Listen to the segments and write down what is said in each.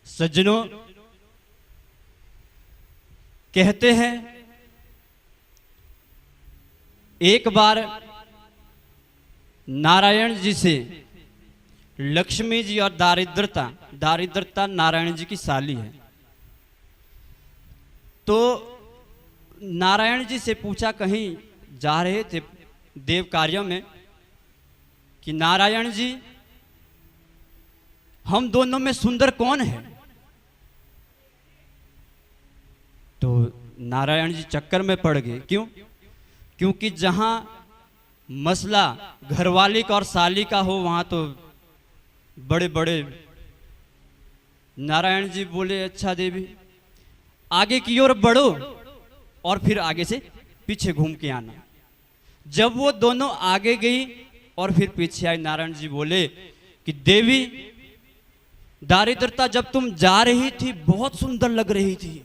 सज्जनों, कहते हैं एक बार नारायण जी से लक्ष्मी जी और दारिद्रता नारायण जी की साली है। तो नारायण जी से पूछा, कहीं जा रहे थे देव कार्यों में, कि नारायण जी हम दोनों में सुंदर कौन है? तो नारायण जी चक्कर में पड़ गए। क्यों? क्योंकि जहां मसला घरवाली का और साली का हो वहां तो बड़े बड़े। नारायण जी बोले, अच्छा देवी आगे की ओर बढ़ो और फिर आगे से पीछे घूम के आना। जब वो दोनों आगे गई और फिर पीछे आई, नारायण जी बोले कि देवी दारिद्रता जब तुम जा रही थी बहुत सुंदर लग रही थी,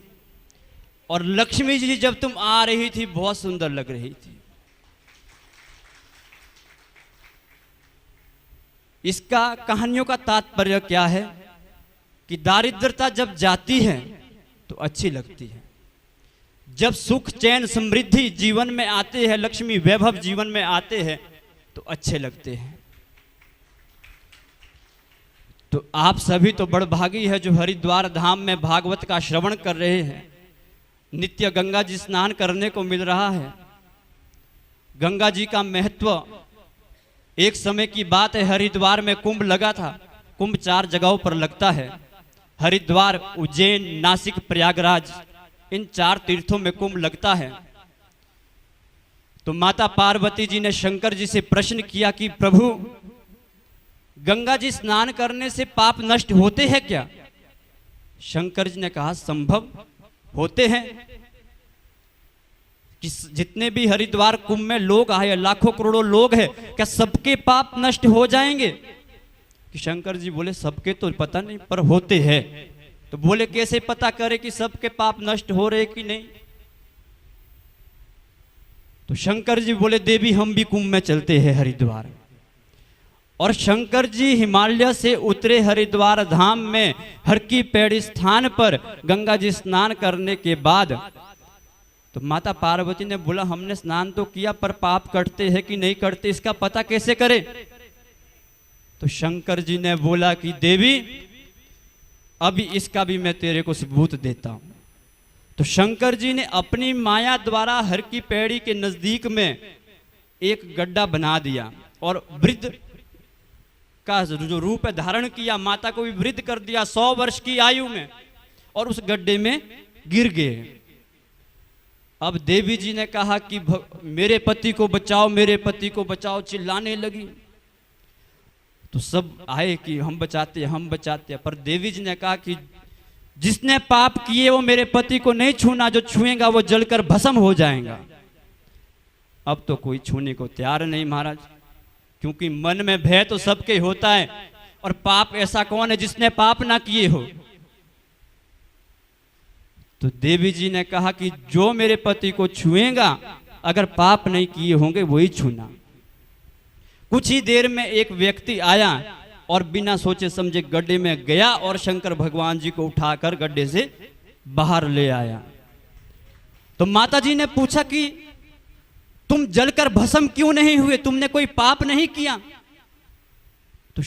और लक्ष्मी जी जब तुम आ रही थी बहुत सुंदर लग रही थी। इसका कहानियों का तात्पर्य क्या है कि दारिद्रता जब जाती है तो अच्छी लगती है, जब सुख चैन समृद्धि जीवन में आते हैं, लक्ष्मी वैभव जीवन में आते हैं तो अच्छे लगते हैं। तो आप सभी तो बड़भागी है जो हरिद्वार धाम में भागवत का श्रवण कर रहे हैं, नित्य गंगा जी स्नान करने को मिल रहा है। गंगा जी का महत्व, एक समय की बात है हरिद्वार में कुंभ लगा था। कुंभ 4 जगहों पर लगता है, हरिद्वार, उज्जैन, नासिक, प्रयागराज, इन 4 तीर्थों में कुंभ लगता है। तो माता पार्वती जी ने शंकर जी से प्रश्न किया कि प्रभु गंगा जी स्नान करने से पाप नष्ट होते हैं क्या? शंकर जी ने कहा संभव होते हैं। कि जितने भी हरिद्वार कुंभ में लोग आए, लाखों करोड़ों लोग हैं, क्या सबके पाप नष्ट हो जाएंगे? कि शंकर जी बोले सबके तो पता नहीं, पर होते हैं। तो बोले कैसे पता करे कि सबके पाप नष्ट हो रहे कि नहीं? तो शंकर जी बोले देवी हम भी कुंभ में चलते हैं हरिद्वार। और शंकर जी हिमालय से उतरे हरिद्वार धाम में हर की पैड़ी स्थान पर गंगा जी स्नान करने के बाद तो माता पार्वती ने बोला हमने स्नान तो किया पर पाप कटते हैं कि नहीं कटते, इसका पता कैसे करें? तो शंकर जी ने बोला कि देवी अभी इसका भी मैं तेरे को सबूत देता हूं। तो शंकर जी ने अपनी माया द्वारा हर की पैड़ी के नजदीक में एक गड्ढा बना दिया और वृद्ध का जो रूप धारण किया, माता को भी वृद्ध कर दिया 100 वर्ष की आयु में, और उस गड्ढे में गिर गए। अब देवी जी ने कहा कि मेरे पति को बचाओ, मेरे पति को बचाओ, चिल्लाने लगी। तो सब आए कि हम बचाते हम बचाते, पर देवी जी ने कहा कि जिसने पाप किए वो मेरे पति को नहीं छूना, जो छुएगा वो जलकर भस्म हो जाएगा। अब तो कोई छूने को तैयार नहीं महाराज, क्योंकि मन में भय तो सबके होता है, और पाप ऐसा कौन है जिसने पाप ना किए हो? तो देवी जी ने कहा कि जो मेरे पति को छुएगा, अगर पाप नहीं किए होंगे वही छूना। कुछ ही देर में एक व्यक्ति आया और बिना सोचे समझे गड्ढे में गया और शंकर भगवान जी को उठाकर गड्ढे से बाहर ले आया। तो माता जी ने पूछा कि तुम जलकर भस्म क्यों नहीं हुए, तुमने कोई पाप नहीं किया? तो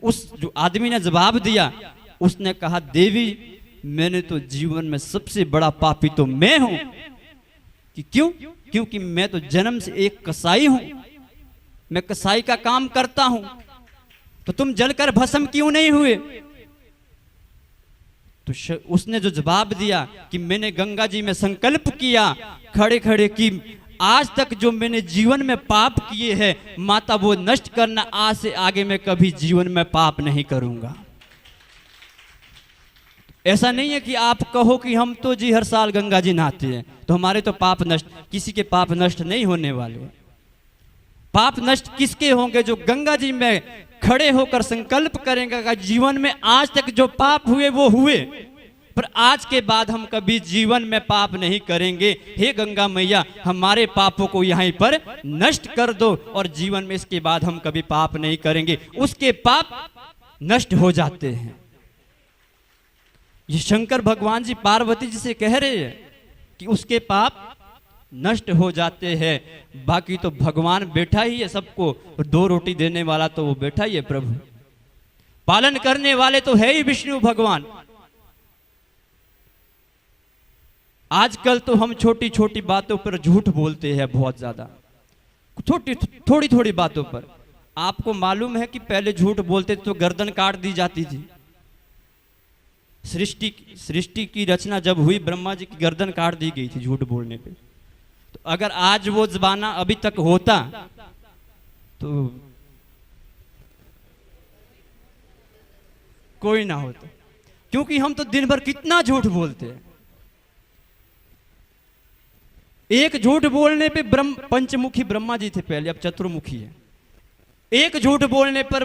उस जो आदमी ने जवाब दिया, उसने कहा देवी मैंने तो जीवन में सबसे बड़ा पापी तो मैं हूं। कि क्यों? क्योंकि मैं तो जन्म से एक कसाई हूं, मैं कसाई का काम करता हूं। तो तुम जलकर भस्म क्यों नहीं हुए? तो उसने जो जवाब दिया कि मैंने गंगा जी में संकल्प किया खड़े खड़े कि आज तक जो मैंने जीवन में पाप किए हैं माता वो नष्ट करना, आज से आगे मैं कभी जीवन में पाप नहीं करूंगा। ऐसा नहीं है कि आप कहो कि हम तो जी हर साल गंगा जी नहाते हैं तो हमारे तो पाप नष्ट, किसी के पाप नष्ट नहीं होने वाले। पाप नष्ट किसके होंगे? जो गंगा जी में खड़े होकर संकल्प करेंगे कि जीवन में आज तक जो पाप हुए वो हुए, पर आज के बाद हम कभी जीवन में पाप नहीं करेंगे। हे गंगा मैया हमारे पापों को यहीं पर नष्ट कर दो और जीवन में इसके बाद हम कभी पाप नहीं करेंगे। उसके पाप नष्ट हो जाते हैं। ये शंकर भगवान जी पार्वती जी से कह रहे हैं कि उसके पाप नष्ट हो जाते हैं, बाकी तो भगवान बैठा ही है सबको, दो रोटी देने वाला तो वो बैठा ही है प्रभु, पालन करने वाले तो है ही विष्णु भगवान। आजकल तो हम छोटी छोटी बातों पर झूठ बोलते हैं बहुत ज्यादा, थोड़ी थोड़ी बातों पर। आपको मालूम है कि पहले झूठ बोलते तो गर्दन काट दी जाती थी। सृष्टि की रचना जब हुई, ब्रह्मा जी की गर्दन काट दी गई थी झूठ बोलने पे। तो अगर आज वो जमाना अभी तक होता तो कोई ना होता, क्योंकि हम तो दिन भर कितना झूठ बोलते हैं। एक झूठ बोलने पे पंचमुखी ब्रह्मा जी थे पहले, अब चतुर्मुखी है। एक झूठ बोलने पर